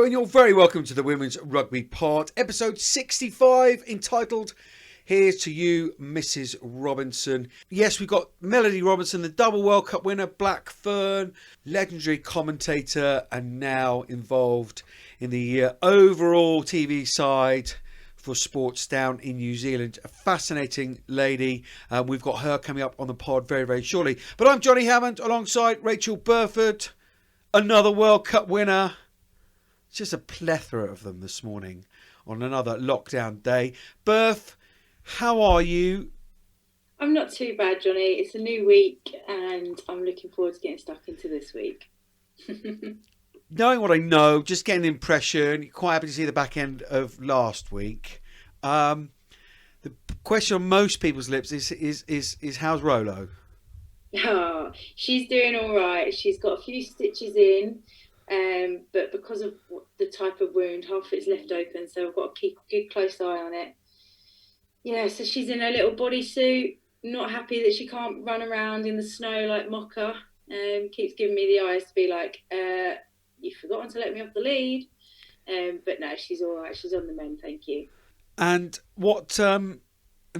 and you're very welcome to the Women's Rugby Pod, episode 65, entitled Here's to You, Mrs. Robinson. Yes, we've got Melodie Robinson, the double World Cup winner, Black Fern, legendary commentator, and now involved in the overall TV side for sports down in New Zealand. A fascinating lady. We've got her coming up on the pod very, very shortly. But I'm Johnnie Hammond alongside Rachel Burford, another World Cup winner. It's just a plethora of them this morning on another lockdown day. Burf, how are you? I'm not too bad, Johnny. It's a new week and I'm looking forward to getting stuck into this week. Knowing what I know, just getting an impression, quite happy to see the back end of last week. The question on most people's lips is how's Rolo? Oh, she's doing all right. She's got a few stitches in, but because of the type of wound, half of it's left open, so I've got to keep a good close eye on it. Yeah, so she's in her little bodysuit, not happy that she can't run around in the snow like Mocha. Keeps giving me the eyes to be like, you've forgotten to let me off the lead. But no, she's all right. She's on the mend, thank you. And what have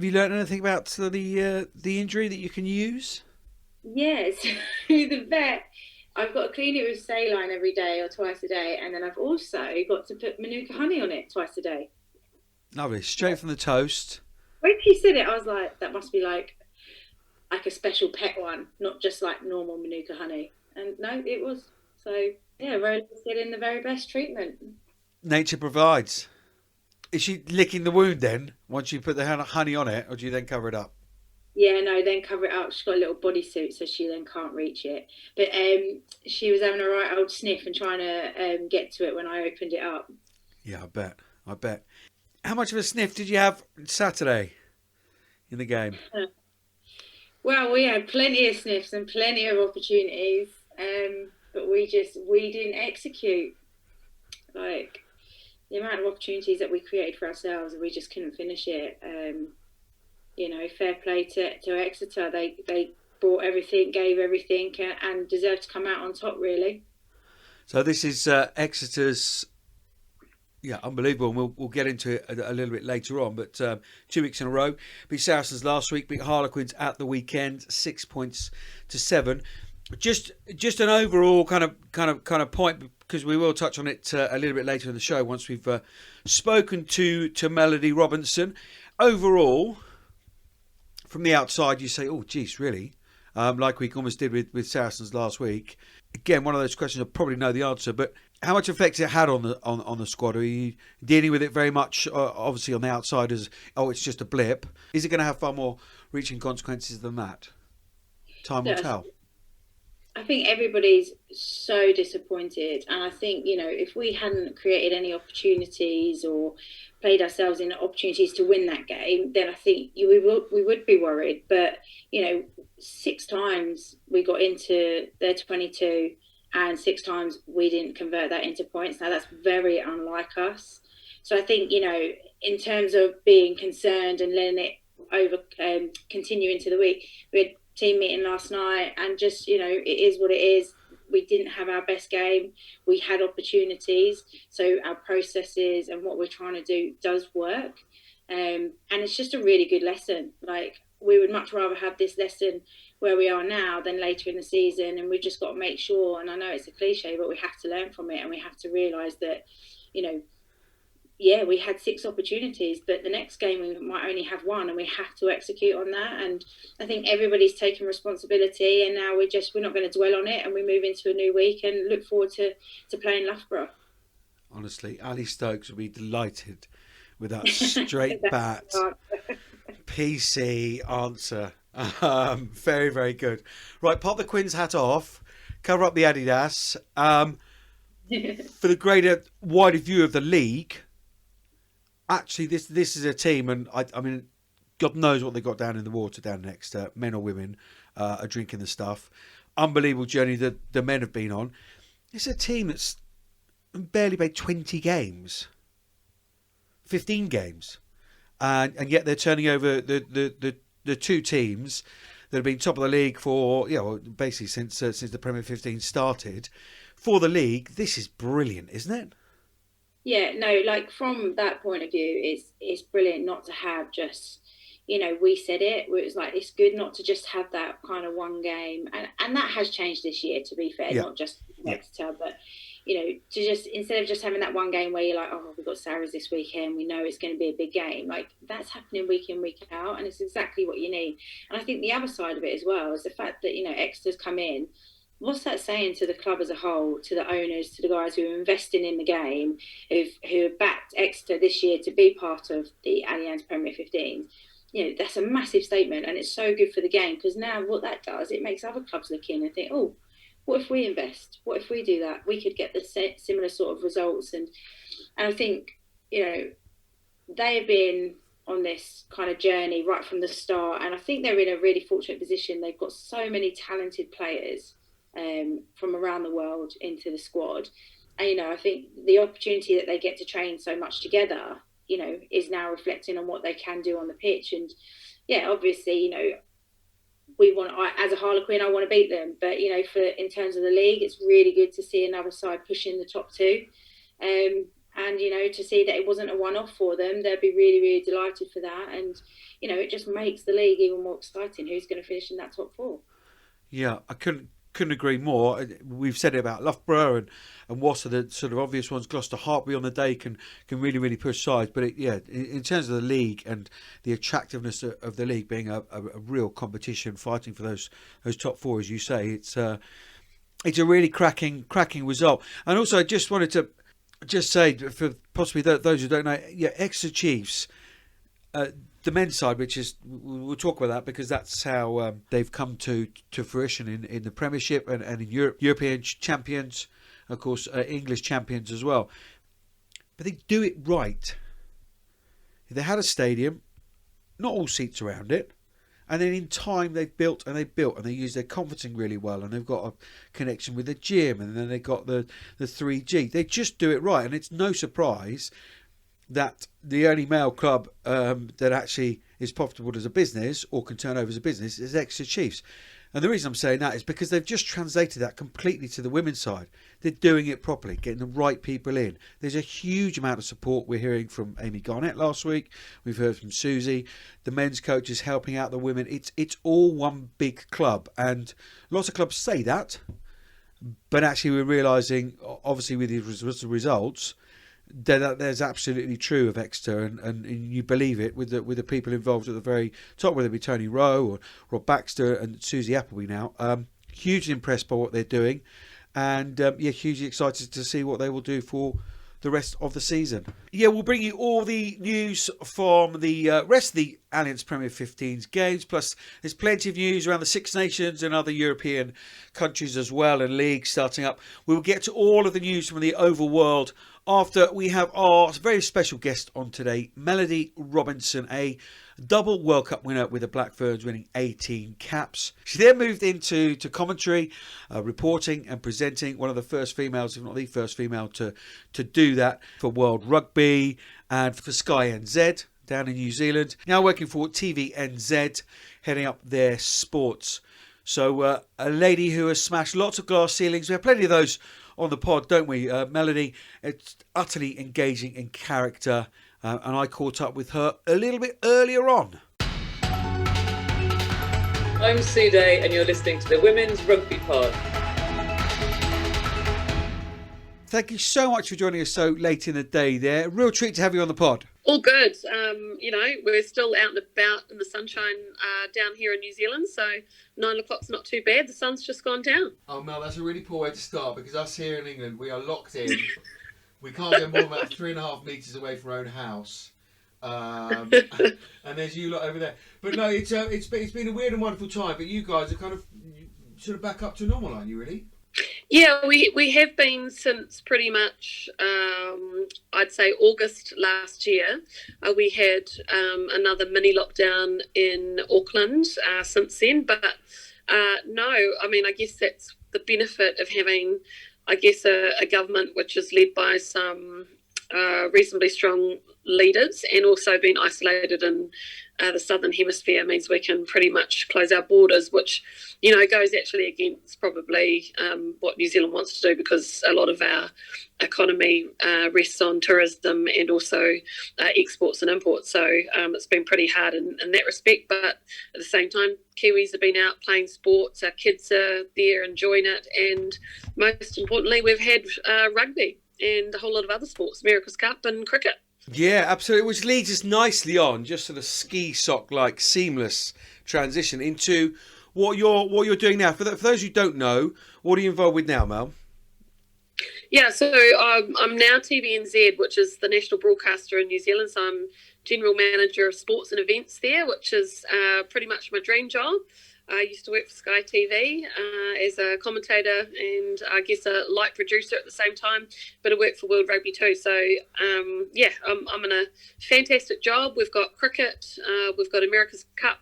you learned anything about the injury that you can use? Yes, the vet. I've got to clean it with saline every day or twice a day, and then I've also got to put Manuka honey on it twice a day. Lovely, straight from the toast. When she said it, I was like, that must be like a special pet one, not just like normal Manuka honey. And no, it was. So yeah, Rola's getting the very best treatment. Nature provides. Is she licking the wound then, once you put the honey on it, or do you then cover it up? Yeah, no, then cover it up. She's got a little bodysuit, so she then can't reach it. But she was having a right old sniff and trying to get to it when I opened it up. Yeah, I bet. How much of a sniff did you have Saturday in the game? Well, we had plenty of sniffs and plenty of opportunities, but we didn't execute. Like, the amount of opportunities that we created for ourselves, we just couldn't finish it. Fair play to Exeter. They brought everything, gave everything, and deserved to come out on top, really. So this is Exeter's, unbelievable. And we'll get into it a little bit later on. But 2 weeks in a row, beat Saracens last week, beat Harlequins at the weekend, 6 points to 7. Just an overall kind of point, because we will touch on it a little bit later in the show once we've spoken to Melodie Robinson. Overall, from the outside, you say, oh, geez, really? Like we almost did with Saracens last week. Again, one of those questions I probably know the answer, but how much effect it had on the squad? Are you dealing with it very much, obviously, on the outside as, it's just a blip? Is it going to have far more reaching consequences than that? Time will tell. I think everybody's so disappointed, and I think, if we hadn't created any opportunities or played ourselves in opportunities to win that game, then I think we would be worried. But 6 times we got into their 22, and 6 times we didn't convert that into points. Now that's very unlike us. So I think in terms of being concerned and letting it over continue into the week, we had team meeting last night, and just it is what it is. We didn't have our best game. We had opportunities, so our processes and what we're trying to do does work, and it's just a really good lesson. Like, we would much rather have this lesson where we are now than later in the season, and we've just got to make sure, and I know it's a cliche, but we have to learn from it, and we have to realise that we had 6 opportunities, but the next game we might only have 1, and we have to execute on that. And I think everybody's taken responsibility, and now we're not going to dwell on it, and we move into a new week and look forward to playing Loughborough. Honestly, Ali Stokes will be delighted with that straight bat PC answer. Very, very good. Right, pop the Quins hat off, cover up the Adidas. For the greater, wider view of the league, actually, this is a team, and I mean, God knows what they got down in the water down next. Men or women are drinking the stuff. Unbelievable journey that the men have been on. It's a team that's barely played 20 games, 15 games, and yet they're turning over the 2 teams that have been top of the league for basically since the Premier 15 started. For the league, this is brilliant, isn't it? Yeah, no, like from that point of view, it's brilliant not to have just, we said it, where it's like it's good not to just have that kind of one game, and that has changed this year. To be fair, Yeah, not just yeah, Exeter, but to just instead of just having that one game where you're like, oh, we've got Sarah's this weekend, we know it's going to be a big game. Like that's happening week in, week out, and it's exactly what you need. And I think the other side of it as well is the fact that Exeter's come in. What's that saying to the club as a whole, to the owners, to the guys who are investing in the game, who have backed Exeter this year to be part of the Allianz Premier 15s? That's a massive statement, and it's so good for the game because now what that does, it makes other clubs look in and think, oh, what if we invest? What if we do that? We could get the similar sort of results, and I think they have been on this kind of journey right from the start, and I think they're in a really fortunate position. They've got so many talented players from around the world into the squad. And, I think the opportunity that they get to train so much together, is now reflecting on what they can do on the pitch. And yeah, obviously, as a Harlequin, I want to beat them. But, in terms of the league, it's really good to see another side pushing the top two. And, to see that it wasn't a one-off for them, they'd be really, really delighted for that. And, it just makes the league even more exciting. Who's going to finish in that top four? yeah. I couldn't agree more. We've said it about Loughborough and Worcester, the sort of obvious ones. Gloucester, Hartby on the day can really, really push sides. But in terms of the league and the attractiveness of the league being a real competition, fighting for those top four, as you say, it's a really cracking result. And also, I just wanted to just say for possibly those who don't know, Exeter Chiefs. The men's side, which is, we'll talk about that because that's how they've come to fruition in the Premiership and in Europe, European champions, of course, English champions as well. But they do it right. They had a stadium, not all seats around it, and then in time they've built and they use their conferencing really well, and they've got a connection with the gym, and then they've got the 3G. They just do it right, and it's no surprise that the only male club that actually is profitable as a business or can turn over as a business is Exeter Chiefs. And the reason I'm saying that is because they've just translated that completely to the women's side. They're doing it properly, getting the right people in. There's a huge amount of support. We're hearing from Amy Garnett last week. We've heard from Susie. The men's coach is helping out the women. It's all one big club. And lots of clubs say that. But actually we're realising, obviously with the results, that's absolutely true of Exeter, and you believe it with the people involved at the very top, whether it be Tony Rowe or Rob Baxter and Susie Appleby now. Hugely impressed by what they're doing, and hugely excited to see what they will do for the rest of the season. Yeah, we'll bring you all the news from the rest of the Allianz Premier 15's games, plus there's plenty of news around the Six Nations and other European countries as well, and leagues starting up. We will get to all of the news from the Oval World after we have our very special guest on today, Melodie Robinson, a double World Cup winner with the Black Ferns, winning 18 caps. She then moved into commentary, reporting and presenting, one of the first females, if not the first female, to do that for World Rugby and for Sky NZ down in New Zealand. Now working for TVNZ, heading up their sports. So a lady who has smashed lots of glass ceilings. We have plenty of those on the pod, don't we, Melodie? It's utterly engaging in character, and I caught up with her a little bit earlier on. I'm Sue Day, and you're listening to the Women's Rugby Pod. Thank you so much for joining us so late in the day there. Real treat to have you on the pod. All good. We're still out and about in the sunshine down here in New Zealand, so 9 o'clock's not too bad. The sun's just gone down. Oh, Mel, that's a really poor way to start, because us here in England, we are locked in. We can't go more than about 3.5 metres away from our own house. And there's you lot over there. But no, it's been a weird and wonderful time, but you guys are kind of sort of back up to normal, aren't you, really? Yeah, we have been since pretty much, I'd say August last year. We had another mini lockdown in Auckland since then. But no, I mean, I guess that's the benefit of having, I guess, a government which is led by some reasonably strong leaders, and also being isolated in the southern hemisphere means we can pretty much close our borders, which goes actually against probably what New Zealand wants to do, because a lot of our economy rests on tourism and also exports and imports. So it's been pretty hard in that respect, but at the same time, Kiwis have been out playing sports, our kids are there enjoying it, and most importantly, we've had rugby and a whole lot of other sports, America's Cup and cricket. Yeah, absolutely. Which leads us nicely on, just sort of ski sock like seamless transition into what you're doing now. For those who don't know, what are you involved with now, Mel? Yeah, so I'm now TVNZ, which is the national broadcaster in New Zealand. So I'm general manager of sports and events there, which is pretty much my dream job. I used to work for Sky TV as a commentator and I guess a light producer at the same time, but I work for World Rugby too. So, I'm in a fantastic job. We've got cricket, we've got America's Cup,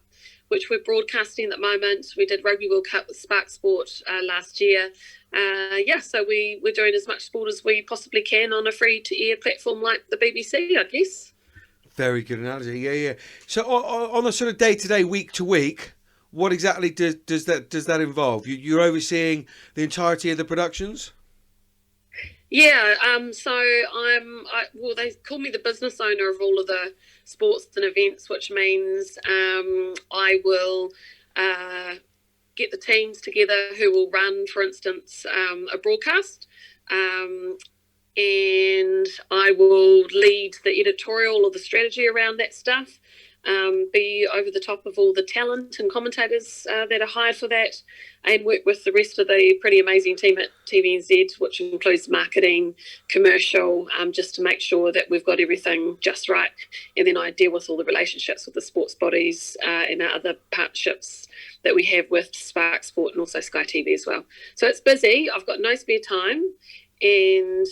which we're broadcasting at the moment. We did Rugby World Cup with Spark Sport last year. So we're doing as much sport as we possibly can on a free-to-air platform like the BBC, I guess. Very good analogy, yeah. So on a sort of day-to-day, week-to-week, what exactly does that involve? You're overseeing the entirety of the productions? Yeah, they call me the business owner of all of the sports and events, which means I will get the teams together who will run, for instance, a broadcast, and I will lead the editorial or the strategy around that stuff. Be over the top of all the talent and commentators that are hired for that, and work with the rest of the pretty amazing team at TVNZ, which includes marketing, commercial, just to make sure that we've got everything just right. And then I deal with all the relationships with the sports bodies and our other partnerships that we have with Spark Sport and also Sky TV as well. So it's busy. I've got no spare time. And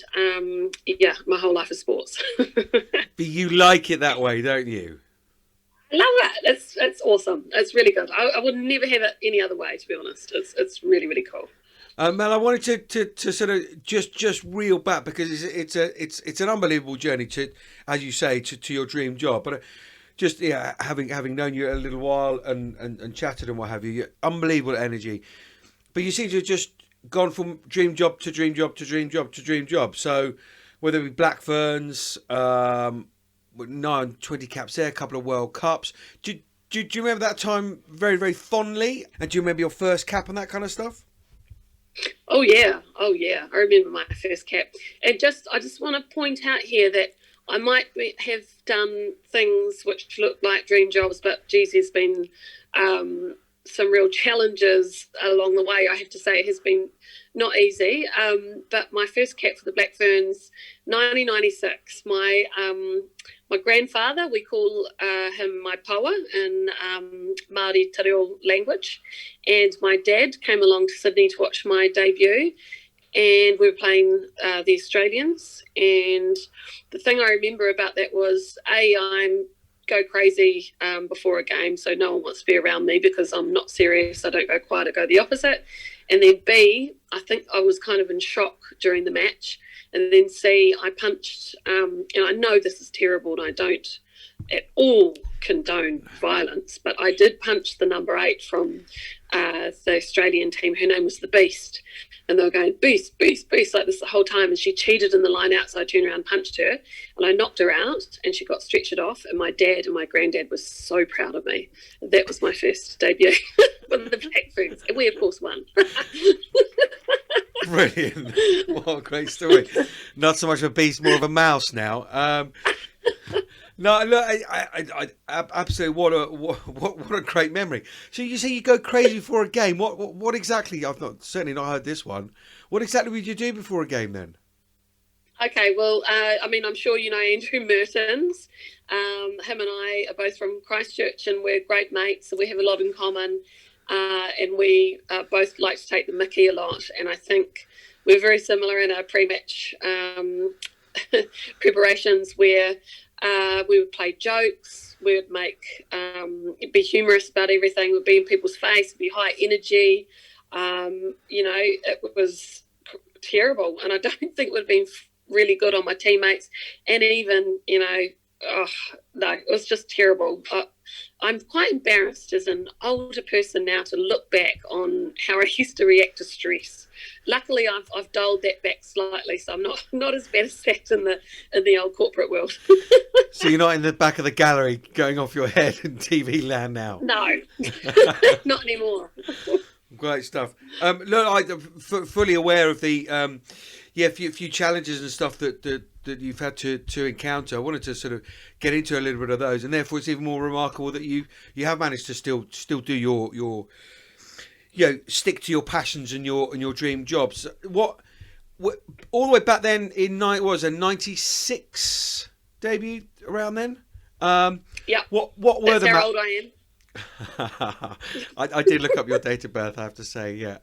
my whole life is sports. But you like it that way, don't you? Love it. It's awesome. It's really good. I would never have it any other way, to be honest. It's really, really cool. Mel, I wanted to sort of just reel back, because it's an unbelievable journey to, as you say, to your dream job. But just having known you a little while and chatted and what have you, unbelievable energy. But you seem to have just gone from dream job to dream job to dream job to dream job. So whether it be Black Ferns, 20 caps there, a couple of World Cups. Do you remember that time very, very fondly? And do you remember your first cap and that kind of stuff? Oh yeah. I remember my first cap. And I just want to point out here that I might have done things which look like dream jobs, but geez, there's been some real challenges along the way. I have to say it has been not easy. But my first cap for the Black Ferns, 1996, my grandfather, we call him my paua in Māori te reo language, and my dad came along to Sydney to watch my debut, and we were playing the Australians. And the thing I remember about that was, I'm go crazy before a game, so no one wants to be around me because I'm not serious. I don't go quiet, I go the opposite. And then B, I think I was kind of in shock during the match. And then C, I punched, and I know this is terrible and I don't at all condone violence, but I did punch the number 8 from the Australian team. Her name was the Beast. And they were going, beast, beast, beast, like this the whole time. And she cheated in the line out, so I turned around and punched her. And I knocked her out, and she got stretchered off. And my dad and my granddad were so proud of me. That was my first debut with the Black Ferns. And we, of course, won. Brilliant. What a great story. Not so much of a beast, more of a mouse now. No, look, I absolutely, what a great memory. So you say you go crazy before a game. What exactly? I've certainly not heard this one. What exactly would you do before a game then? Okay, well, I'm sure you know Andrew Mertens. Him and I are both from Christchurch, and we're great mates, so we have a lot in common. And we both like to take the mickey a lot, and I think we're very similar in our pre-match preparations, where we would play jokes, we would be humorous about everything, we'd be in people's face, be high energy. It was terrible, and I don't think it would have been really good on my teammates, and even, oh no, it was just terrible. I'm quite embarrassed as an older person now to look back on how I used to react to stress. Luckily, I've dialed that back slightly, so I'm not as bad as that in the old corporate world. So you're not in the back of the gallery going off your head in TV land now? No, not anymore. Great stuff. Look, I'm fully aware of the few challenges and stuff that you've had to encounter. I wanted to sort of get into a little bit of those, and therefore it's even more remarkable that you have managed to still do your stick to your passions and your dream jobs. What all the way back then in 96 debut around then? Yeah. What were That's how old I am. I did look up your date of birth, I have to say. Yeah.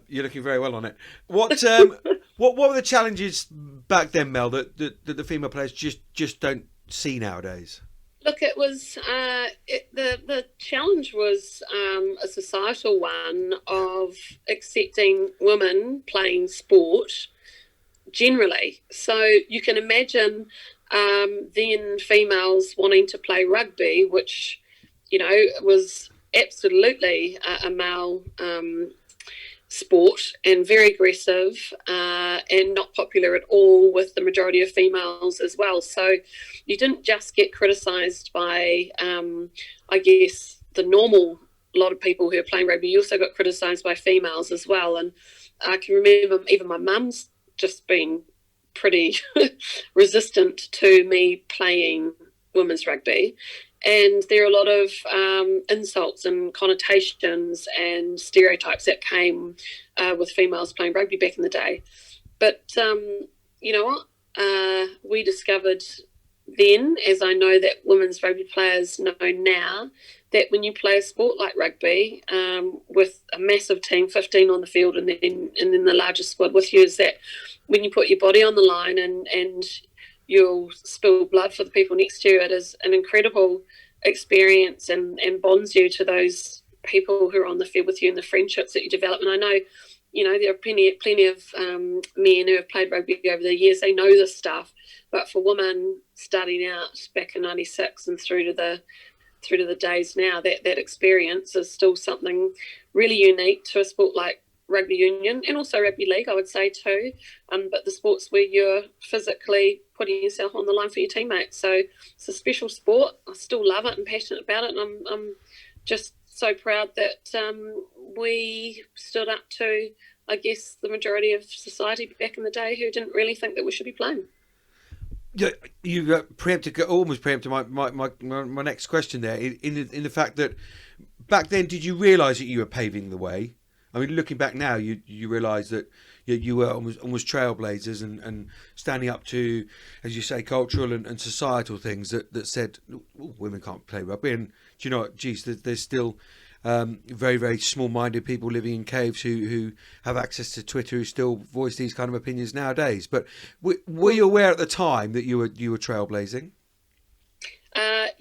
You're looking very well on it. What were the challenges back then, Mel, that the female players just don't see nowadays? Look, it was the challenge was a societal one of accepting women playing sport generally. So you can imagine then females wanting to play rugby, which was absolutely a male sport and very aggressive and not popular at all with the majority of females as well. So you didn't just get criticised by, I guess, the normal lot of people who are playing rugby. You also got criticised by females as well. And I can remember even my mum's just been pretty resistant to me playing women's rugby. And there are a lot of insults and connotations and stereotypes that came with females playing rugby back in the day. But you know what? We discovered then, as I know that women's rugby players know now, that when you play a sport like rugby with a massive team, 15 on the field, and then the largest squad with you, is that when you put your body on the line and you'll spill blood for the people next to you, it is an incredible experience and bonds you to those people who are on the field with you and the friendships that you develop. And I know, there are plenty of men who have played rugby over the years. They know this stuff. But for women starting out back in 96 and through to the days now, that experience is still something really unique to a sport like rugby union and also rugby league, I would say too. But the sports where you're physically putting yourself on the line for your teammates. So it's a special sport. I still love it and passionate about it. And I'm just so proud that we stood up to, I guess, the majority of society back in the day who didn't really think that we should be playing. Yeah, you almost preempted my next question there. In the fact that back then, did you realise that you were paving the way? I mean, looking back now, you realise that you were almost trailblazers and standing up to, as you say, cultural and societal things that said women can't play rugby. And do you know what? Geez, there's still very, very small-minded people living in caves who have access to Twitter who still voice these kind of opinions nowadays. But were you aware at the time that you were trailblazing?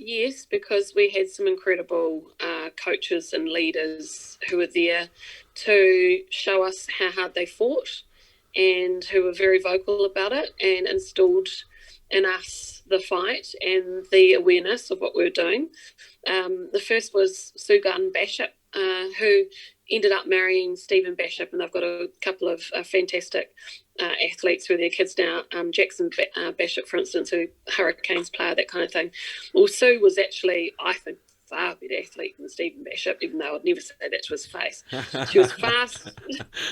Yes, because we had some incredible coaches and leaders who were there to show us how hard they fought and who were very vocal about it and instilled in us the fight and the awareness of what we were doing. The first was Sue Garden-Bishop, who ended up marrying Stephen Bishop, and they've got a couple of fantastic athletes who are their kids now. Jackson Bishop, for instance, who Hurricanes player, that kind of thing. Well, Sue was actually, I think, far better athlete than Stephen Bishop, even though I'd never say that to his face. She was fast.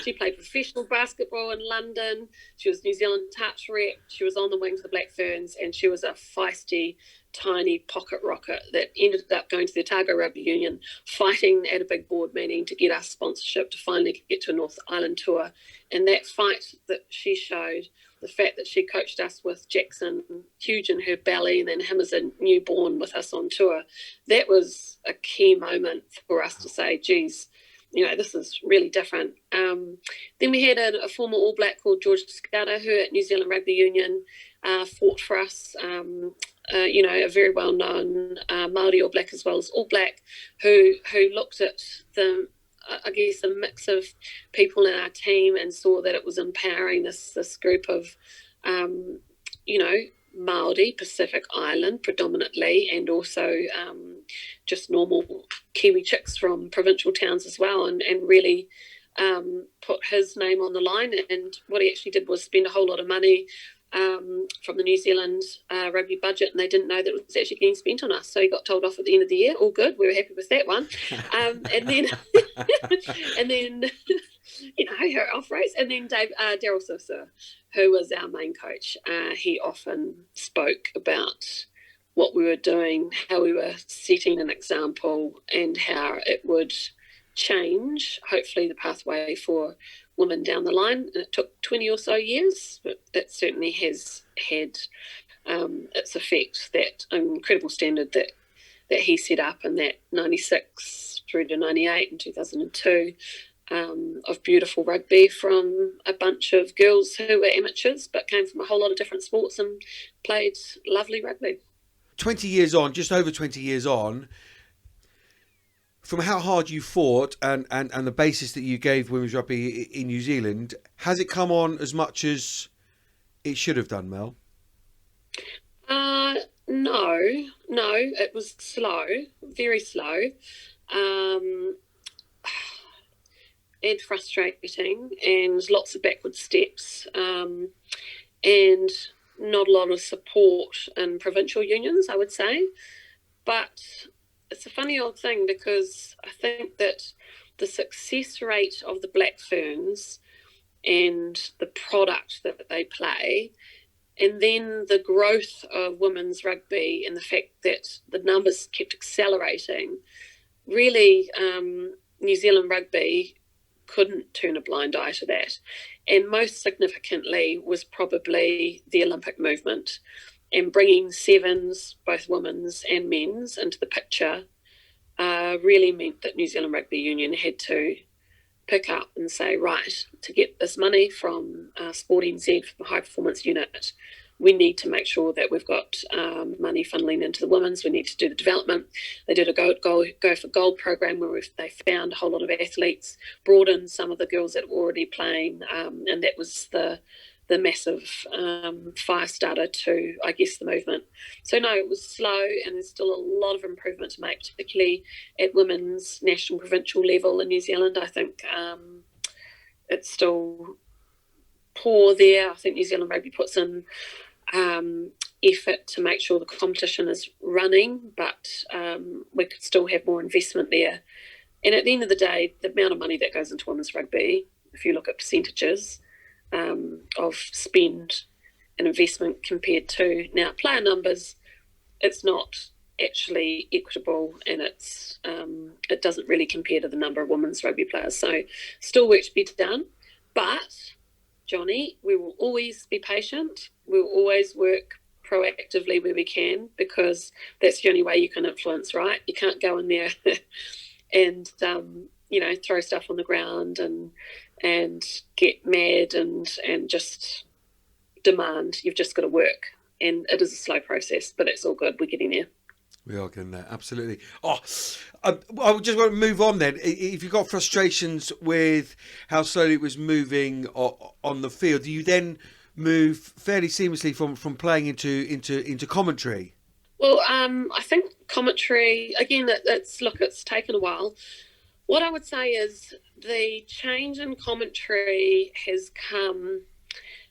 She played professional basketball in London. She was New Zealand touch rep. She was on the wings of the Black Ferns, and she was a feisty, tiny pocket rocket that ended up going to the Otago Rugby Union, fighting at a big board meeting to get us sponsorship to finally get to a North Island tour. And that fight that she showed, the fact that she coached us with Jackson huge in her belly and then him as a newborn with us on tour, that was a key moment for us to say, geez, this is really different. Then we had a former All Black called George Scudder, who at New Zealand Rugby Union fought for us, a very well-known Māori All Black as well as All Black, who looked at the I guess, a mix of people in our team, and saw that it was empowering this group of, Māori, Pacific Island predominantly, and also just normal Kiwi chicks from provincial towns as well, and really put his name on the line. And what he actually did was spend a whole lot of money from the New Zealand rugby budget, and they didn't know that it was actually getting spent on us. So he got told off at the end of the year. All good. We were happy with that one. And then, and then, off race. And then Daryl Sisser, who was our main coach, he often spoke about what we were doing, how we were setting an example, and how it would change, hopefully, the pathway for women down the line. And it took 20 or so years, but it certainly has had its effect. That incredible standard that he set up in that 96 through to 98 and 2002 of beautiful rugby from a bunch of girls who were amateurs but came from a whole lot of different sports and played lovely rugby. 20 years on, just over 20 years on, from how hard you fought and the basis that you gave women's rugby in New Zealand, has it come on as much as it should have done, Mel? No, it was slow, very slow, and frustrating, and lots of backward steps, and not a lot of support in provincial unions, I would say. But it's a funny old thing, because I think that the success rate of the Black Ferns and the product that they play, and then the growth of women's rugby and the fact that the numbers kept accelerating, really New Zealand rugby couldn't turn a blind eye to that. And most significantly was probably the Olympic movement, and bringing sevens, both women's and men's, into the picture really meant that New Zealand Rugby Union had to pick up and say, right, to get this money from Sport NZ for the high performance unit, we need to make sure that we've got money funneling into the women's. We need to do the development. They did a go for gold program where they found a whole lot of athletes, brought in some of the girls that were already playing, and that was the massive fire starter to, I guess, the movement. So no, it was slow, and there's still a lot of improvement to make, particularly at women's national provincial level in New Zealand. I think it's still poor there. I think New Zealand Rugby puts in effort to make sure the competition is running, but we could still have more investment there. And at the end of the day, the amount of money that goes into women's rugby, if you look at percentages of spend and investment compared to now player numbers, it's not actually equitable, and it doesn't really compare to the number of women's rugby players. So still work to be done, but Johnnie, we will always be patient. We will always work proactively where we can, because that's the only way you can influence, right? You can't go in there and throw stuff on the ground and get mad and just demand. You've just got to work, and it is a slow process, but it's all good. We're getting there. We are getting there, absolutely. I just want to move on then. If you've got frustrations with how slowly it was moving on the field, do you then move fairly seamlessly from playing into commentary? Well, I think commentary, again, it's taken a while. What I would say is the change in commentary has come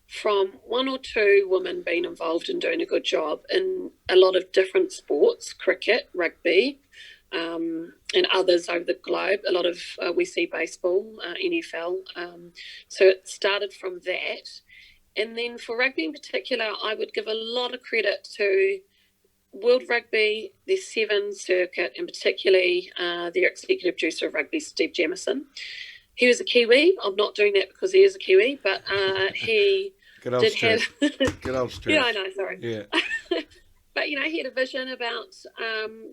from one or two women being involved and doing a good job in a lot of different sports, cricket, rugby, and others over the globe. A lot of, we see baseball, NFL. So it started from that. And then for rugby in particular, I would give a lot of credit to World Rugby, their Seven circuit, and particularly their executive producer of rugby, Steve Jamieson. He was a Kiwi. I'm not doing that because he is a Kiwi, but he did have... Good old stress. Yeah, I know, sorry. Yeah. But, he had a vision about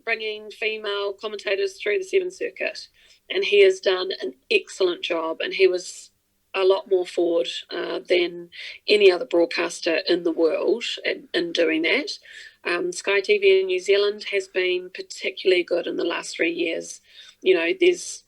bringing female commentators through the Seven circuit, and he has done an excellent job, and he was a lot more forward than any other broadcaster in the world in doing that. Sky TV in New Zealand has been particularly good in the last 3 years. There's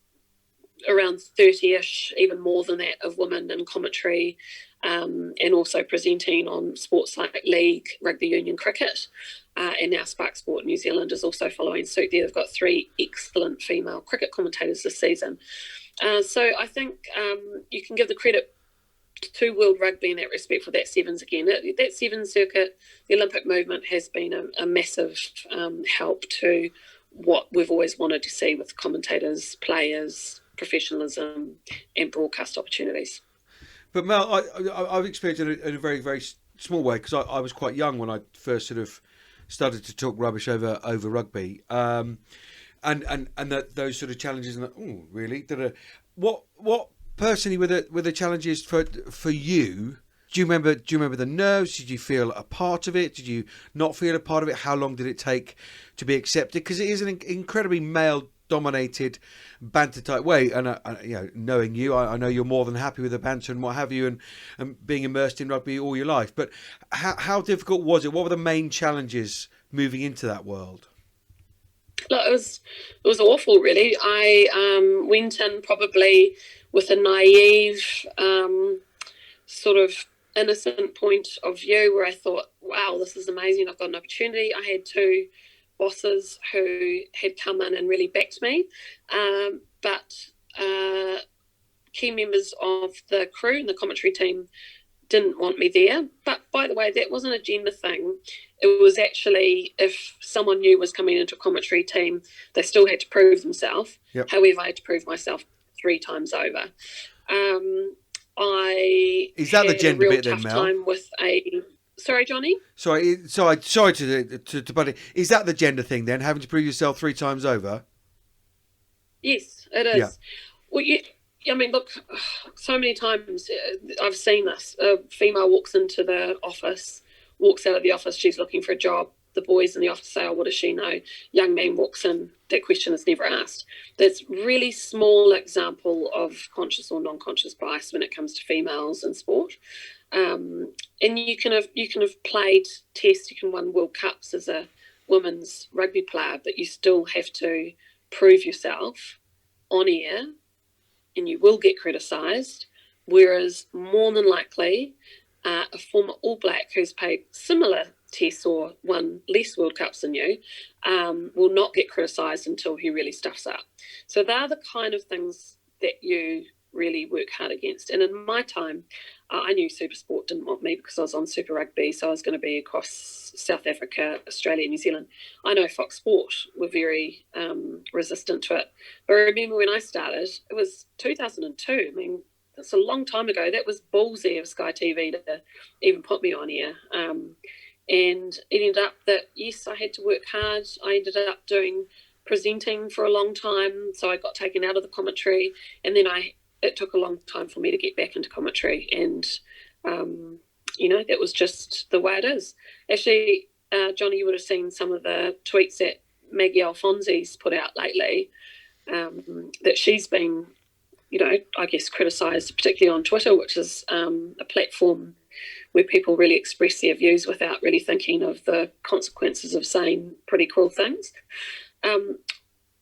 around 30-ish, even more than that, of women in commentary, and also presenting on sports like league, rugby union, cricket. And now Spark Sport New Zealand is also following suit there. They've got 3 excellent female cricket commentators this season. So I think you can give the credit to World Rugby in that respect for that sevens again. That sevens circuit, the Olympic movement, has been a massive help to what we've always wanted to see with commentators, players, professionalism, and broadcast opportunities. But Mel, I've experienced it in a very, very small way, because I was quite young when I first sort of started to talk rubbish over rugby, and that those sort of challenges, and oh, really? What personally were the challenges for you? Do you remember the nerves? Did you feel a part of it? Did you not feel a part of it? How long did it take to be accepted? Because it is an incredibly male-dominated banter type way, and knowing you, I know you're more than happy with the banter and what have you, and being immersed in rugby all your life. But how difficult was it? What were the main challenges moving into that world? Look, it was awful, really. I went in probably with a naive, sort of innocent point of view, where I thought, wow, this is amazing, I've got an opportunity. I had 2 bosses who had come in and really backed me, but key members of the crew and the commentary team didn't want me there. But by the way, that wasn't a gender thing. It was actually, if someone new was coming into a commentary team, they still had to prove themselves. Yep. However, I had to prove myself 3 times over. Is that the gender bit then, Mel? Time with sorry, Johnnie. Sorry to butt in. Is that the gender thing then? Having to prove yourself 3 times over? Yes, it is. Yeah. Well, I mean, look, so many times I've seen this. A female walks into the office, walks out of the office, she's looking for a job. The boys in the office say, oh, what does she know? Young man walks in, that question is never asked. That's really small example of conscious or non-conscious bias when it comes to females in sport. And you can have played tests, you can win World Cups as a women's rugby player, but you still have to prove yourself on air, and you will get criticised. Whereas more than likely, a former All Black who's played similar tests or won less World Cups than you will not get criticised until he really stuffs up. So they're the kind of things that you really work hard against. And in my time, I knew Supersport didn't want me because I was on Super Rugby, so I was going to be across South Africa, Australia, New Zealand. I know Fox Sport were very resistant to it. But I remember when I started, it was 2002. I mean, that's a long time ago. That was ballsy of Sky TV to even put me on air. And it ended up that, yes, I had to work hard. I ended up doing presenting for a long time, so I got taken out of the commentary, and then it took a long time for me to get back into commentary, and that was just the way it is. Actually, Johnnie, you would have seen some of the tweets that Maggie Alfonsi's put out lately, that she's been, I guess, criticised, particularly on Twitter, which is a platform where people really express their views without really thinking of the consequences of saying pretty cruel things.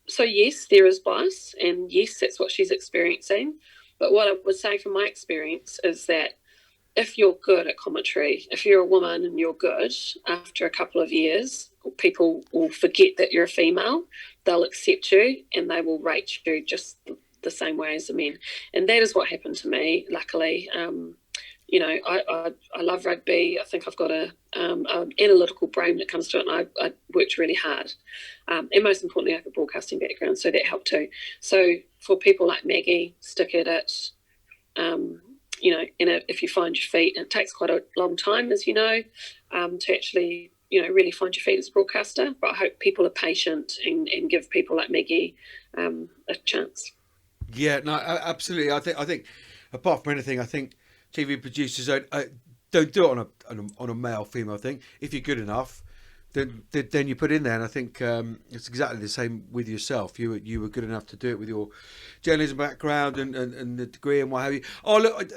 So yes, there is bias, and yes, that's what she's experiencing. But what I would say from my experience is that if you're good at commentary, if you're a woman and you're good, after a couple of years, people will forget that you're a female, they'll accept you, and they will rate you just the same way as the men. And that is what happened to me, luckily. I love rugby. I think I've got an analytical brain when it comes to it, and I worked really hard. And most importantly, I have a broadcasting background, so that helped too. So for people like Maggie, stick at it. If you find your feet, and it takes quite a long time, as you know, to actually, really find your feet as a broadcaster. But I hope people are patient and give people like Maggie a chance. Yeah, no, absolutely. I think apart from anything, I think TV producers don't do it on a male female thing. If you're good enough, then you put in there. And I think it's exactly the same with yourself. You were good enough to do it with your journalism background and the degree and what have you. Oh look,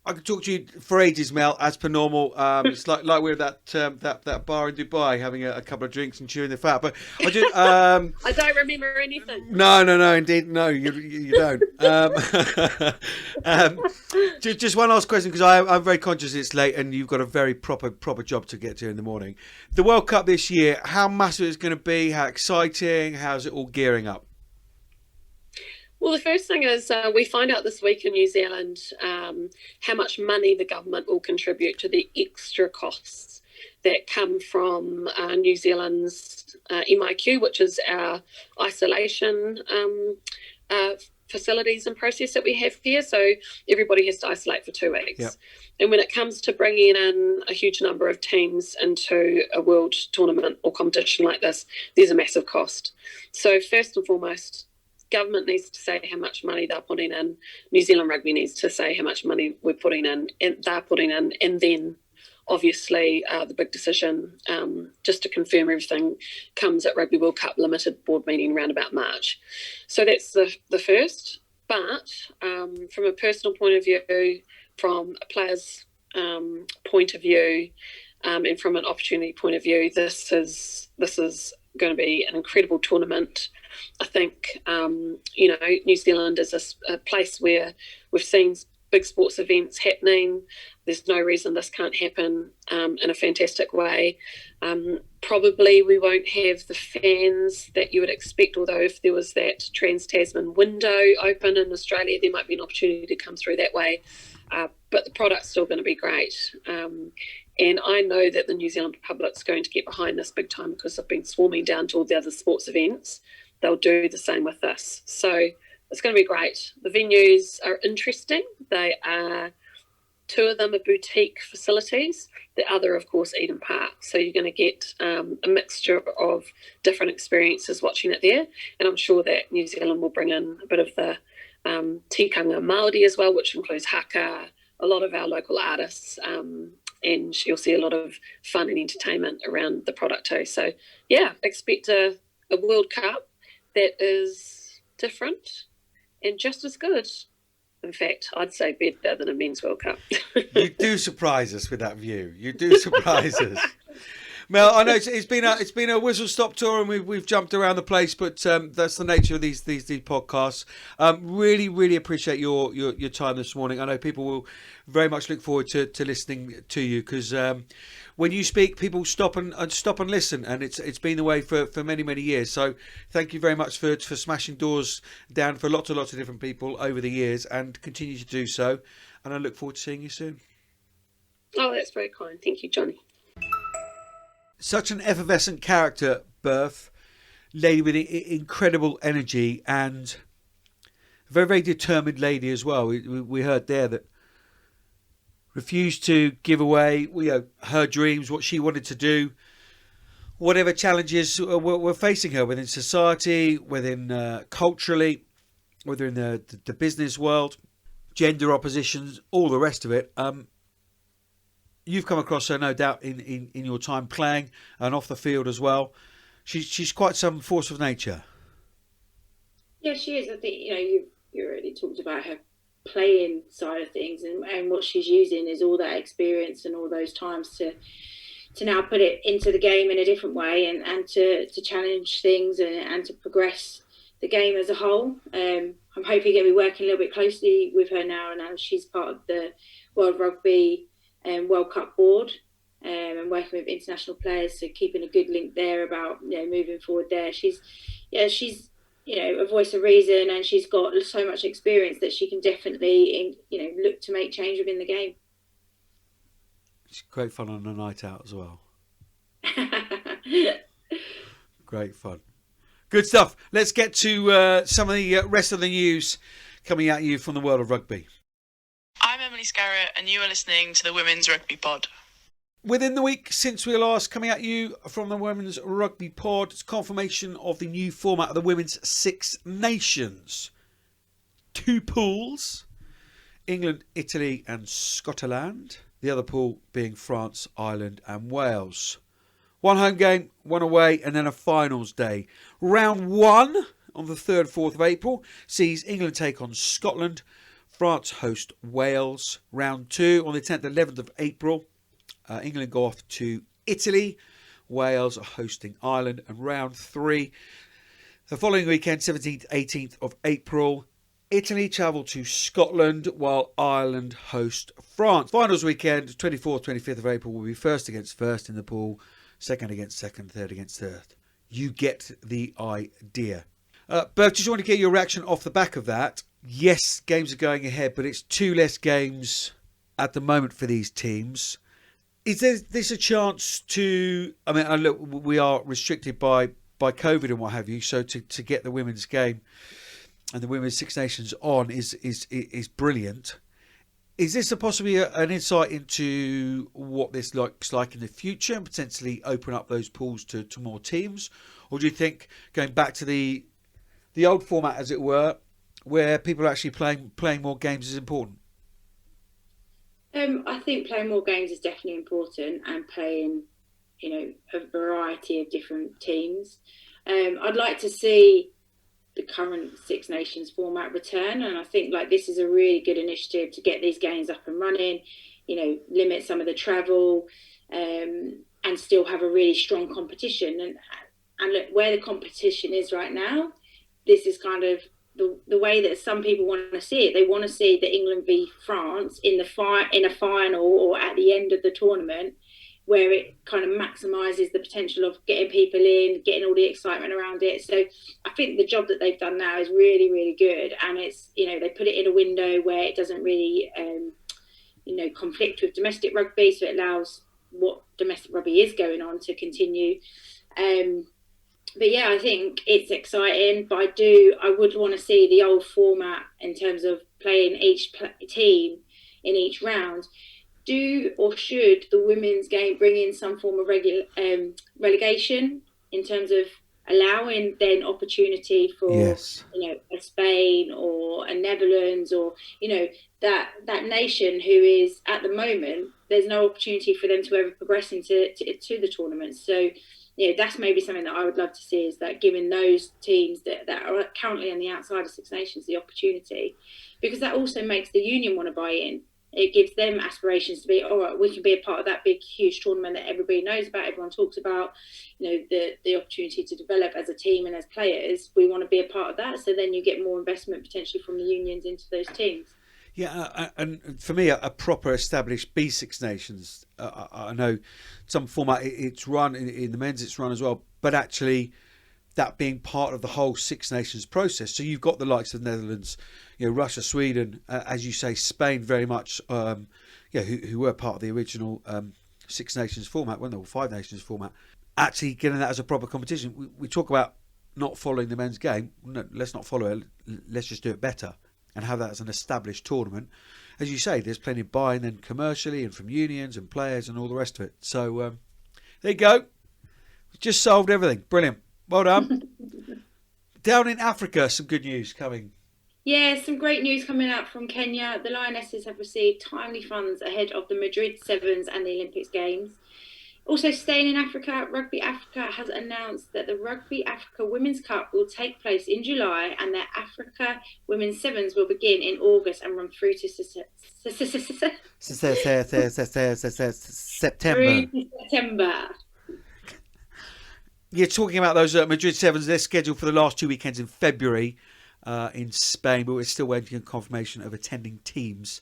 I could talk to you for ages, Mel, as per normal. It's like we're at that bar in Dubai having a couple of drinks and chewing the fat. But I just I don't remember anything. No, indeed, no, you don't. Just one last question, because I'm very conscious it's late and you've got a very proper job to get to in the morning. The World Cup this year, how massive is it going to be? How exciting? How's it all gearing up? Well, the first thing is we find out this week in New Zealand how much money the government will contribute to the extra costs that come from New Zealand's MIQ, which is our isolation facilities and process that we have here. So everybody has to isolate for 2 weeks. Yep. And when it comes to bringing in a huge number of teams into a world tournament or competition like this, there's a massive cost. So first and foremost, government needs to say how much money they're putting in. New Zealand Rugby needs to say how much money we're putting in, and they're putting in, and then obviously the big decision, just to confirm everything, comes at Rugby World Cup Limited board meeting around about March. So that's the first. But from a personal point of view, from a player's point of view, and from an opportunity point of view, this is going to be an incredible tournament. I think, New Zealand is a place where we've seen big sports events happening. There's no reason this can't happen in a fantastic way. Probably we won't have the fans that you would expect, although if there was that Trans-Tasman window open in Australia, there might be an opportunity to come through that way. But the product's still going to be great. And I know that the New Zealand public's going to get behind this big time because they've been swarming down to all the other sports events. They'll do the same with this. So it's going to be great. The venues are interesting. They are, 2 of them are boutique facilities. The other, of course, Eden Park. So you're going to get a mixture of different experiences watching it there. And I'm sure that New Zealand will bring in a bit of the tikanga Māori as well, which includes haka, a lot of our local artists, and you'll see a lot of fun and entertainment around the product too. So, yeah, expect a World Cup that is different and just as good. In fact, I'd say better than a Men's World Cup. You do surprise us with that view. You do surprise us. Mel, I know it's been a whistle stop tour and we've jumped around the place, but that's the nature of these podcasts. Really appreciate your time this morning. I know people will very much look forward to listening to you, because when you speak, people stop and listen, and it's been the way for many years. So thank you very much for smashing doors down for lots of different people over the years, and continue to do so. And I look forward to seeing you soon. Oh, that's very kind. Thank you, Johnnie. Such an effervescent character, Berth, lady with incredible energy, and a very determined lady as well. We heard there that refused to give away her dreams, what she wanted to do, whatever challenges were facing her within society, within culturally, whether in the business world, gender oppositions, all the rest of it. You've come across her, no doubt, in your time playing and off the field as well. She's quite some force of nature. Yeah, she is. I think you already talked about her playing side of things, and what she's using is all that experience and all those times to now put it into the game in a different way, and to challenge things and to progress the game as a whole. I'm hoping going to be working a little bit closely with her now she's part of the World Rugby World Cup board, and working with international players, so keeping a good link there about moving forward there. She's a voice of reason, and she's got so much experience that she can definitely look to make change within the game. It's great fun on a night out as well. Great fun. Good stuff. Let's get to some of the rest of the news coming at you from the world of rugby. I'm Emily Scarrett, and you are listening to the Women's Rugby Pod. Within the week since we were last coming at you from the Women's Rugby Pod, it's confirmation of the new format of the Women's Six Nations. 2 pools, England, Italy and Scotland. The other pool being France, Ireland and Wales. 1 home game, 1 away, and then a finals day. Round 1 on the 3rd, 4th of April sees England take on Scotland. France host Wales. Round 2 on the 10th and 11th of April. England go off to Italy. Wales are hosting Ireland. And round 3, the following weekend, 17th, 18th of April, Italy travel to Scotland while Ireland host France. Finals weekend, 24th, 25th of April, will be first against first in the pool, second against second, third against third. You get the idea. Bert, just want to get your reaction off the back of that. Yes, games are going ahead, but it's 2 less games at the moment for these teams. Is this a chance to... I mean, look, we are restricted by COVID and what have you, so to get the women's game and the Women's Six Nations on is brilliant. Is this possibly an insight into what this looks like in the future and potentially open up those pools to more teams? Or do you think going back to the old format, as it were, where people are actually playing more games is important? I think playing more games is definitely important, and playing, a variety of different teams. I'd like to see the current Six Nations format return, and I think this is a really good initiative to get these games up and running, limit some of the travel, and still have a really strong competition. And look, where the competition is right now, this is kind of the way that some people want to see it. They want to see the England v France in a final or at the end of the tournament, where it kind of maximises the potential of getting people in, getting all the excitement around it. So I think the job that they've done now is really, really good. And it's, they put it in a window where it doesn't really, conflict with domestic rugby. So it allows what domestic rugby is going on to continue. But yeah, I think it's exciting. But I would want to see the old format in terms of playing each team in each round. Do or should the women's game bring in some form of relegation in terms of allowing then opportunity for a Spain or a Netherlands or that nation who is at the moment, there's no opportunity for them to ever progress into the tournament. So that's maybe something that I would love to see, is that giving those teams that are currently on the outside of Six Nations the opportunity, because that also makes the union want to buy in. It gives them aspirations to be, all right, we can be a part of that big, huge tournament that everybody knows about, everyone talks about, the opportunity to develop as a team and as players. We want to be a part of that. So then you get more investment potentially from the unions into those teams. Yeah, and for me, a proper established B Six Nations, I know some format it's run, in the men's it's run as well, but actually that being part of the whole Six Nations process. So you've got the likes of Netherlands, Russia, Sweden, as you say, Spain very much, who were part of the original Six Nations format, when they were Five Nations format, actually getting that as a proper competition. We talk about not following the men's game. No, let's not follow it. Let's just do it better and have that as an established tournament. As you say, there's plenty of buying then commercially and from unions and players and all the rest of it. So there you go. Just solved everything. Brilliant. Well done. Down in Africa, some good news coming. Yeah, some great news coming out from Kenya. The Lionesses have received timely funds ahead of the Madrid Sevens and the Olympics Games. Also staying in Africa, Rugby Africa has announced that the Rugby Africa Women's Cup will take place in July, and their Africa Women's Sevens will begin in August and run through to September. You're talking about those Madrid Sevens. They're scheduled for the last 2 weekends in February in Spain, but we're still waiting on confirmation of attending teams.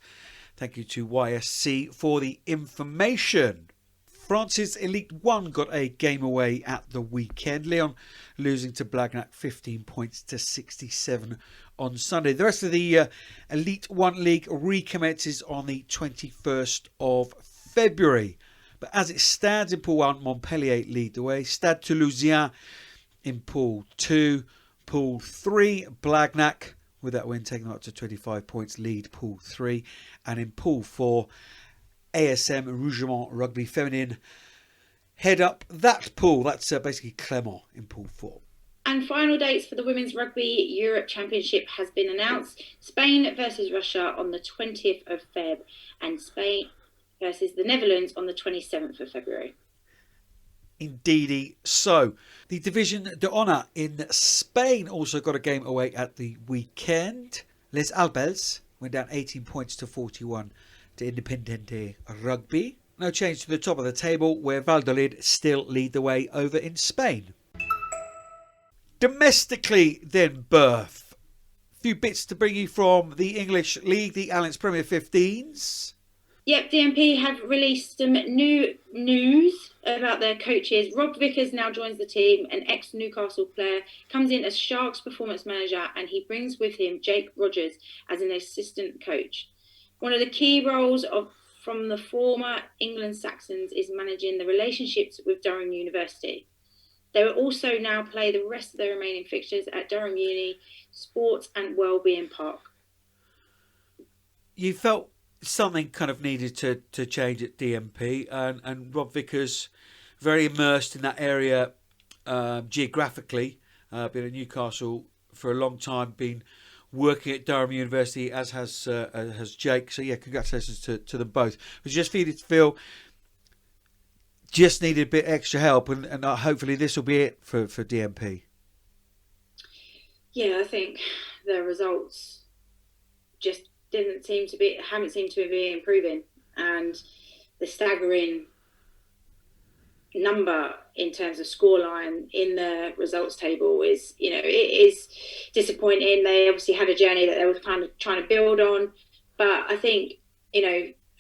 Thank you to YSC for the information. France's Elite 1 got a game away at the weekend. Lyon losing to Blagnac 15 points to 67 on Sunday. The rest of the Elite 1 League recommences on the 21st of February. But as it stands in Pool 1, Montpellier lead the way. Stade Toulousien in Pool 2. Pool 3, Blagnac, with that win taking them up to 25 points, lead Pool 3. And in Pool 4, ASM Rougemont Rugby Feminine head up that pool. That's basically Clermont in Pool 4. And final dates for the Women's Rugby Europe Championship has been announced. Spain versus Russia on the 20th of Feb, and Spain versus the Netherlands on the 27th of February. Indeedy. So, the Division de Honor in Spain also got a game away at the weekend. Les Albels went down 18 points to 41 to Independiente Rugby. No change to the top of the table, where Valladolid still lead the way over in Spain. Domestically then, Berth. A few bits to bring you from the English League, the Allianz Premier 15s. Yep, DMP have released some new news about their coaches. Rob Vickers now joins the team, an ex-Newcastle player, comes in as Sharks performance manager, and he brings with him Jake Rogers as an assistant coach. One of the key roles from the former England Saxons is managing the relationships with Durham University. They will also now play the rest of their remaining fixtures at Durham Uni Sports and Wellbeing Park. You felt something kind of needed to change at DMP, and Rob Vickers, very immersed in that area geographically, been at Newcastle for a long time, been working at Durham University, as has Jake. So yeah, congratulations to them both. But just feel just needed a bit extra help, and hopefully this will be it for DMP. Yeah, I think the results just haven't seemed to be improving, and the staggering number in terms of scoreline in the results table is, it is disappointing. They obviously had a journey that they were kind of trying to build on, but I think,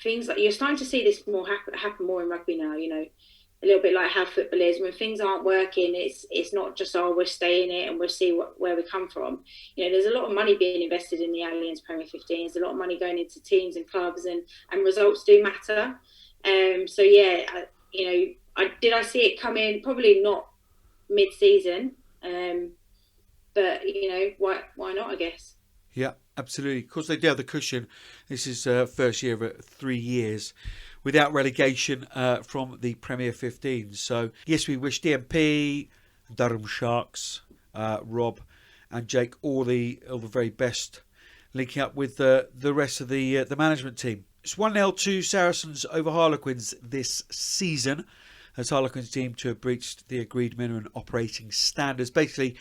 things like, you're starting to see this more happen more in rugby now, a little bit like how football is. When things aren't working, it's not just, we'll stay in it and we'll see where we come from. There's a lot of money being invested in the Allianz Premier 15. There's a lot of money going into teams and clubs, and results do matter. So yeah, did I see it come in? Probably not mid-season, but why not? I guess. Yeah, absolutely. Of course, they do have the cushion. This is first year of 3 years without relegation from the Premier 15. So, yes, we wish DMP, Durham Sharks, Rob and Jake all the very best, linking up with the rest of the management team. It's 1-0 to Saracens over Harlequins this season, as Harlequins deemed to have breached the agreed minimum operating standards. Basically,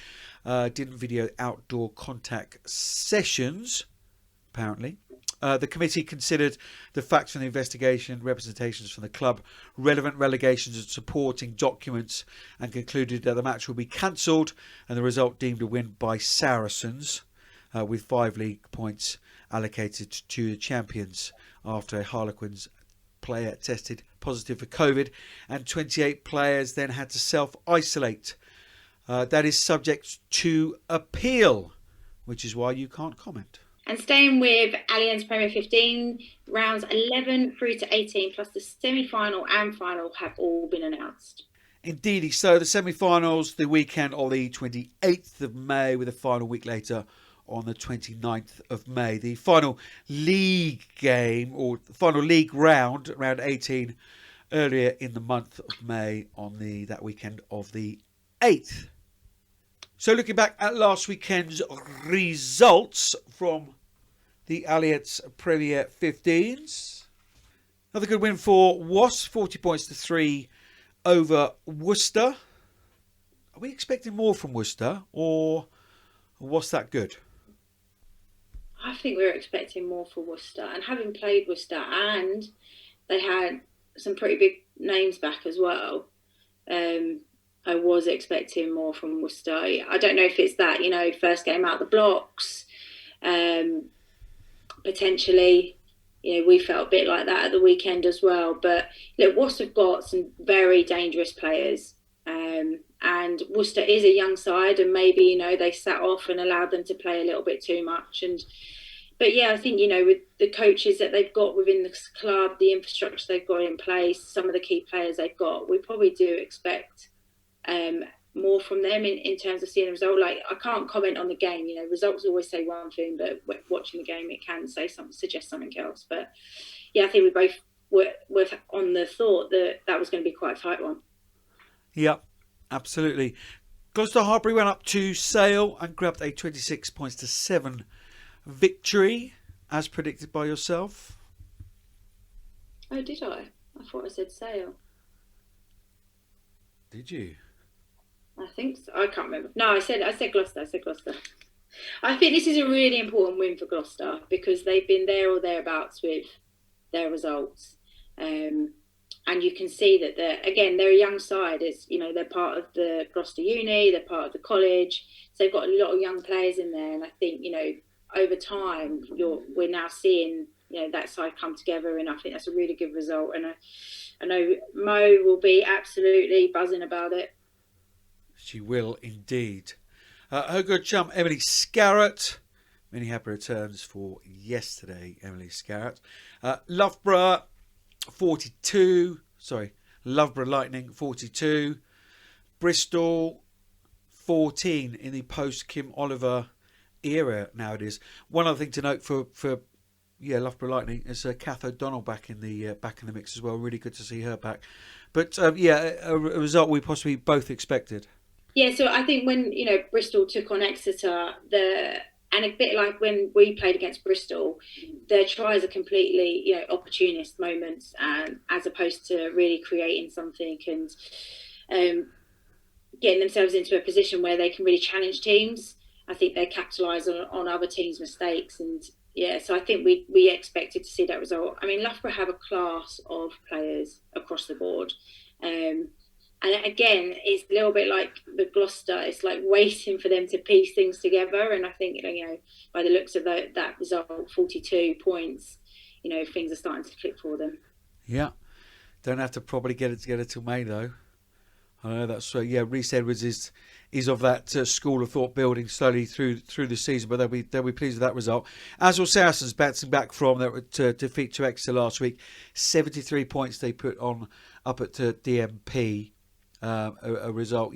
didn't video outdoor contact sessions, apparently. The committee considered the facts from the investigation, representations from the club, relevant relegations and supporting documents, and concluded that the match will be cancelled and the result deemed a win by Saracens, with 5 league points allocated to the champions after a Harlequins player tested positive for COVID, and 28 players then had to self-isolate. That is subject to appeal, which is why you can't comment. And staying with Allianz Premier 15, rounds 11 through to 18, plus the semi-final and final, have all been announced. Indeedy. So the semi-finals, the weekend of the 28th of May, with a final week later on the 29th of May. The final league game, or final league round 18, earlier in the month of May on that weekend of the 8th. So looking back at last weekend's results from the Allianz Premier 15s. Another good win for Wasps, 40 points to 3 over Worcester. Are we expecting more from Worcester, or was that good? I think we were expecting more for Worcester, and having played Worcester, and they had some pretty big names back as well. I was expecting more from Worcester. I don't know if it's that, first game out of the blocks. Potentially, we felt a bit like that at the weekend as well. But look, Worcester have got some very dangerous players. And Worcester is a young side, and maybe, they sat off and allowed them to play a little bit too much. But yeah, I think, with the coaches that they've got within the club, the infrastructure they've got in place, some of the key players they've got, we probably do expect more from them in terms of seeing the result. Like, I can't comment on the game. Results always say one thing, but watching the game, it can suggest something else. But yeah, I think we both were on the thought that was going to be quite a tight one. Yeah, absolutely. Gloucester Harbury went up to Sale and grabbed a 26 points to 7 victory, as predicted by yourself. Oh, did I? I thought I said Sale. Did you? I think so. I can't remember. No, I said Gloucester. I think this is a really important win for Gloucester because they've been there or thereabouts with their results. And you can see that they're a young side. It's, they're part of the Gloucester Uni, they're part of the college, so they've got a lot of young players in there. And I think over time we're now seeing that side come together, and I think that's a really good result. And I know Mo will be absolutely buzzing about it. She will indeed. Her good chum Emily Scarrett. Many happy returns for yesterday, Emily Scarrett. Loughborough 42. Sorry, Loughborough Lightning 42. Bristol 14 in the post Kim Oliver era now it is. One other thing to note for Loughborough Lightning is Kath O'Donnell back in the mix as well. Really good to see her back. But a result we possibly both expected. Yeah, so I think when Bristol took on Exeter, and a bit like when we played against Bristol, their tries are completely opportunist moments, as opposed to really creating something and getting themselves into a position where they can really challenge teams. I think they capitalise on other teams' mistakes, and so I think we expected to see that result. I mean, Loughborough have a class of players across the board. And again, it's a little bit like the Gloucester. It's like waiting for them to piece things together. And I think, by the looks of that result, 42 points, things are starting to click for them. Yeah. Don't have to probably get it together till May, though. I know that's Rhys Edwards is of that school of thought building slowly through the season, but they'll be pleased with that result. As will Saracens, bouncing back from their defeat to Exeter last week. 73 points they put on up at DMP. A result,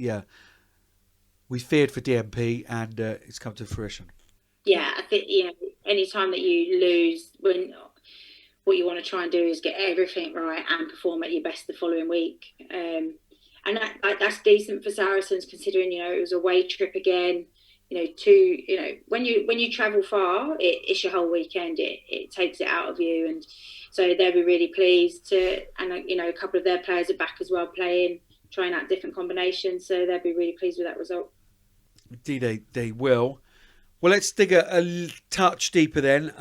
we feared for DMP, and it's come to fruition. Yeah, I think any time that you lose, when what you want to try and do is get everything right and perform at your best the following week, and that's decent for Saracens considering it was a away trip again. When you travel far, it's your whole weekend. It takes it out of you, and so they'll be really pleased and a couple of their players are back as well playing, trying out different combinations, so they'll be really pleased with that result. Indeed, they will. Well, let's dig a touch deeper then.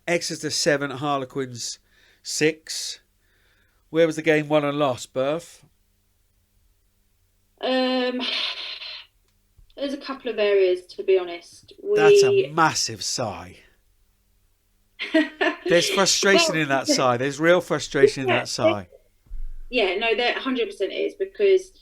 Exeter 7, Harlequins 6. Where was the game won and lost, Berth? There's a couple of areas, to be honest. That's a massive sigh. There's frustration in that sigh. There's real frustration in that sigh. Yeah, no, there 100% is, because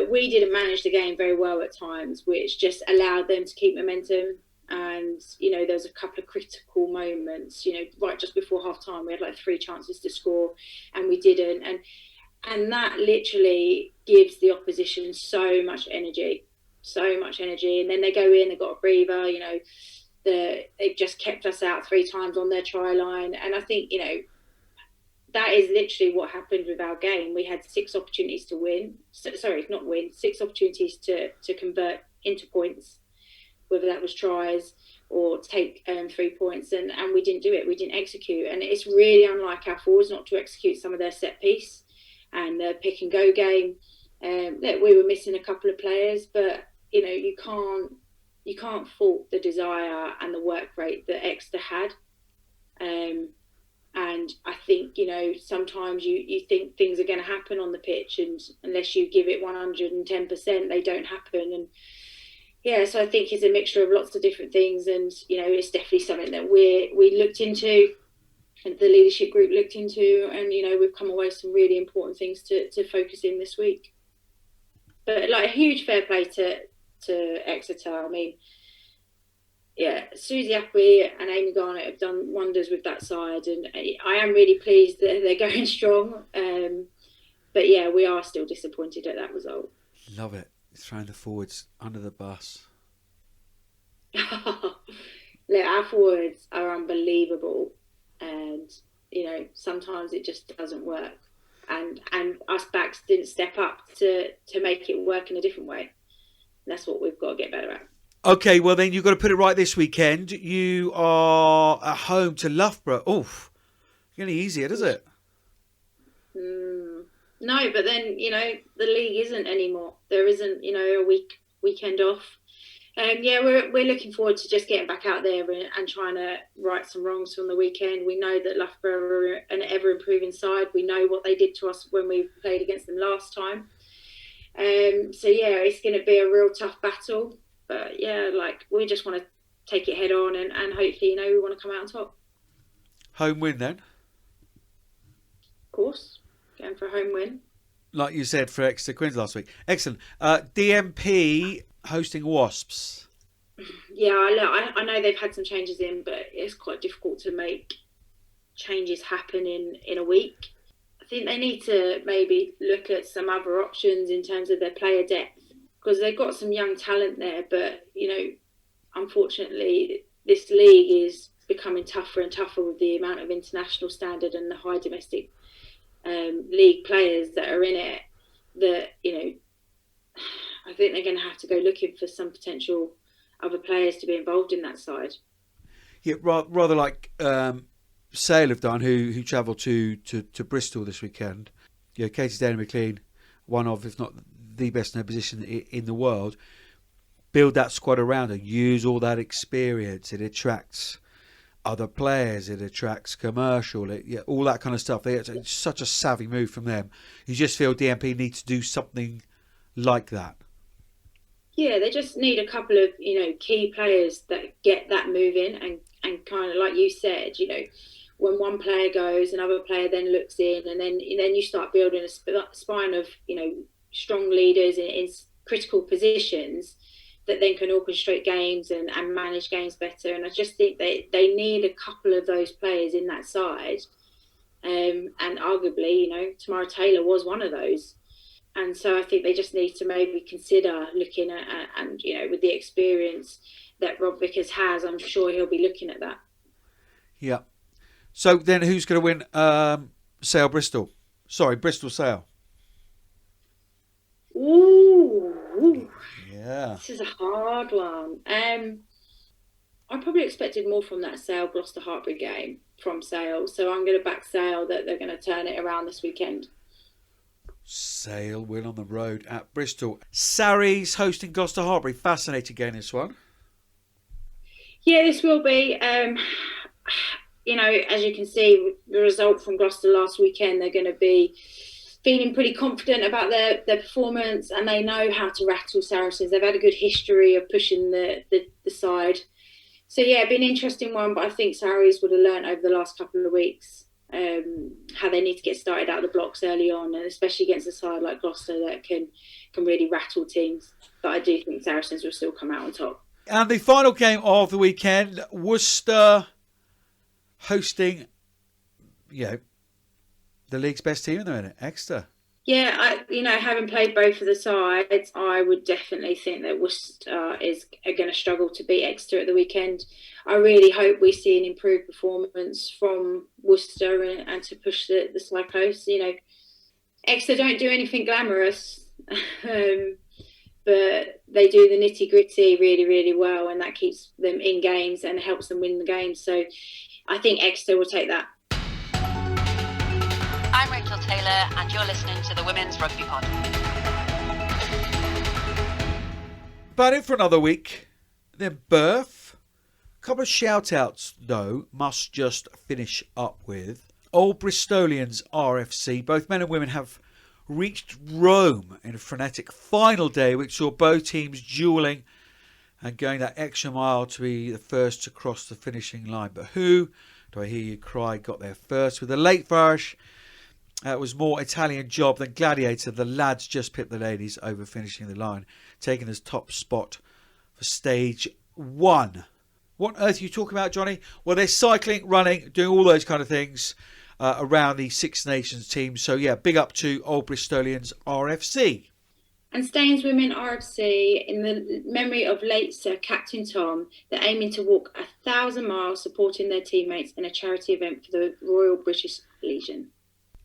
we didn't manage the game very well at times, which just allowed them to keep momentum. And there was a couple of critical moments. Right just before half time, we had like 3 chances to score, and we didn't. And that literally gives the opposition so much energy. And then they go in, they've got a breather. They've just kept us out 3 times on their try line, and I think that is literally what happened with our game. We had 6 opportunities to win. 6 opportunities to convert into points, whether that was tries or take 3 points, and we didn't do it. We didn't execute, and it's really unlike our forwards not to execute some of their set piece and their pick and go game. We were missing a couple of players, but you can't fault the desire and the work rate that Exeter had. And I think, sometimes you think things are going to happen on the pitch, and unless you give it 110%, they don't happen. And so I think it's a mixture of lots of different things. And, it's definitely something that we looked into, and the leadership group looked into, and, we've come away with some really important things to focus in this week. But a huge fair play to Exeter. I mean, Susie Appy and Amy Garnett have done wonders with that side, and I am really pleased that they're going strong. But we are still disappointed at that result. Love it. Throwing the forwards under the bus. Look, our forwards are unbelievable, and sometimes it just doesn't work, and us backs didn't step up to make it work in a different way. And that's what we've got to get better at. Okay, well then you've got to put it right this weekend. You are at home to Loughborough. Oof, any easier, does it? No, but then the league isn't anymore. There isn't a weekend off. Yeah, we're looking forward to just getting back out there and trying to right some wrongs from the weekend. We know that Loughborough are an ever-improving side. We know what they did to us when we played against them last time. So, yeah, it's going to be a real tough battle. But, yeah, we just want to take it head on and hopefully, we want to come out on top. Home win then? Of course, going for a home win. Like you said for Exeter Quins last week. Excellent. DMP hosting Wasps. Yeah, I know they've had some changes in, but it's quite difficult to make changes happen in a week. I think they need to maybe look at some other options in terms of their player depth, because they've got some young talent there, but, unfortunately, this league is becoming tougher and tougher with the amount of international standard and the high domestic league players that are in it, that, I think they're going to have to go looking for some potential other players to be involved in that side. Yeah, rather like Sale have done, who travelled to Bristol this weekend. Yeah, Katie Daly-McLean, one of, if not the best in her position in the world. Build that squad around her. Use all that experience. It attracts other players. It attracts commercial. All that kind of stuff. It's such a savvy move from them. You just feel DMP needs to do something like that. Yeah, they just need a couple of, key players that get that moving and kind of, like you said, when one player goes, another player then looks in, and then you start building a spine of, strong leaders in critical positions that then can orchestrate games and manage games better. And I just think they need a couple of those players in that side. And arguably, Tamara Taylor was one of those. And so I think they just need to maybe consider looking at, and, with the experience that Rob Vickers has, I'm sure he'll be looking at that. Yeah. So then who's going to win Sale Bristol? Sorry, Bristol Sale. Ooh. Yeah. This is a hard one. I probably expected more from that Sale Gloucester Hartbury game from Sale. So I'm going to back Sale that they're going to turn it around this weekend. Sale win on the road at Bristol. Sarries hosting Gloucester Hartbury. Fascinating game, this one. Yeah, this will be. As you can see, the result from Gloucester last weekend, they're going to be feeling pretty confident about their performance, and they know how to rattle Saracens. They've had a good history of pushing the side. So, yeah, it'd be an interesting one, but I think Sarries would have learnt over the last couple of weeks how they need to get started out of the blocks early on, and especially against a side like Gloucester that can really rattle teams. But I do think Saracens will still come out on top. And the final game of the weekend, Worcester hosting, the league's best team in the minute, Exeter. Yeah, having played both of the sides, I would definitely think that Worcester are going to struggle to beat Exeter at the weekend. I really hope we see an improved performance from Worcester and to push the side close. Exeter don't do anything glamorous, but they do the nitty-gritty really, really well, and that keeps them in games and helps them win the games. So I think Exeter will take that. I'm Rachel Taylor, and you're listening to the Women's Rugby Pod. About it for another week. Then Birth. A couple of shout-outs, though, must just finish up with. Old Bristolians RFC. Both men and women have reached Rome in a frenetic final day, which saw both teams duelling and going that extra mile to be the first to cross the finishing line. But who, do I hear you cry, got there first? With a late flourish, it was more Italian job than Gladiator. The lads just pipped the ladies over finishing the line, taking his top spot for stage 1. What on earth are you talking about, Johnny? Well, they're cycling, running, doing all those kind of things around the Six Nations team. So, yeah, big up to Old Bristolians RFC. And Staines Women RFC, in the memory of late Sir Captain Tom, they're aiming to walk 1,000 miles supporting their teammates in a charity event for the Royal British Legion.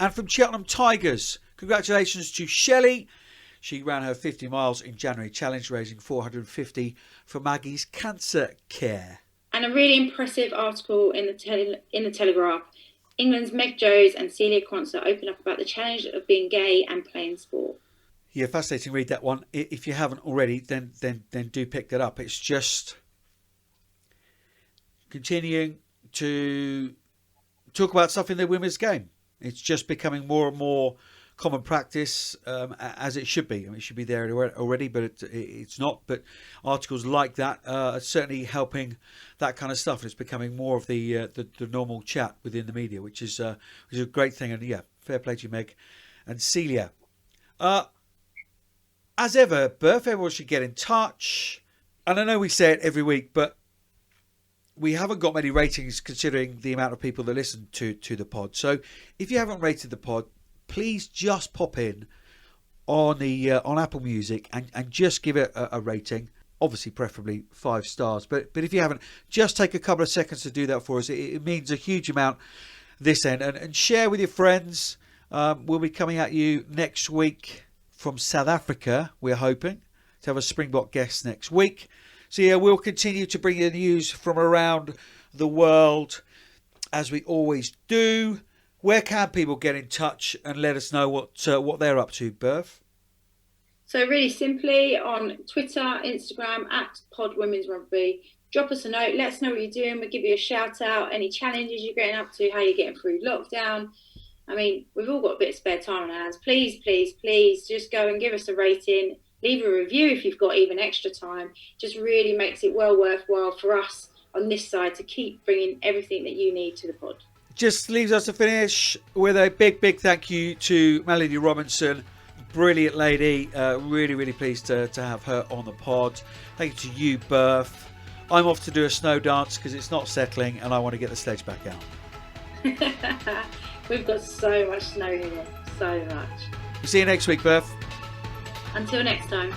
And from Cheltenham Tigers, congratulations to Shelley. She ran her 50 miles in January challenge, raising $450 for Maggie's cancer care. And a really impressive article in the Telegraph. England's Meg Jones and Celia Quantzer open up about the challenge of being gay and playing sport. Yeah, fascinating. Read that one. If you haven't already, then do pick that up. It's just continuing to talk about stuff in the women's game. It's just becoming more and more common practice, as it should be. I mean, it should be there already, but it's not. But articles like that are certainly helping that kind of stuff. It's becoming more of the normal chat within the media, which is a great thing. And yeah, fair play to you, Meg and Celia. As ever, Berth, everyone should get in touch. And I know we say it every week, but we haven't got many ratings considering the amount of people that listen to the pod. So if you haven't rated the pod, please just pop in on Apple Music and just give it a rating. Obviously, preferably 5 stars. But if you haven't, just take a couple of seconds to do that for us. It means a huge amount this end. And share with your friends. We'll be coming at you next week from South Africa, we're hoping to have a Springbok guest next week. So yeah, we'll continue to bring you the news from around the world as we always do. Where can people get in touch and let us know what they're up to, Berth? So really simply on Twitter, Instagram @Pod Women's Rugby. Drop us a note. Let us know what you're doing. We'll give you a shout out. Any challenges you're getting up to, how you're getting through lockdown. I mean, we've all got a bit of spare time on our hands. Please, please, please just go and give us a rating. Leave a review if you've got even extra time. Just really makes it well worthwhile for us on this side to keep bringing everything that you need to the pod. Just leaves us to finish with a big thank you to Melodie Robinson. Brilliant lady. Really, really pleased to have her on the pod. Thank you to you, Berth. I'm off to do a snow dance because it's not settling and I want to get the sledge back out. We've got so much snow here. So much. We'll see you next week, Berth. Until next time.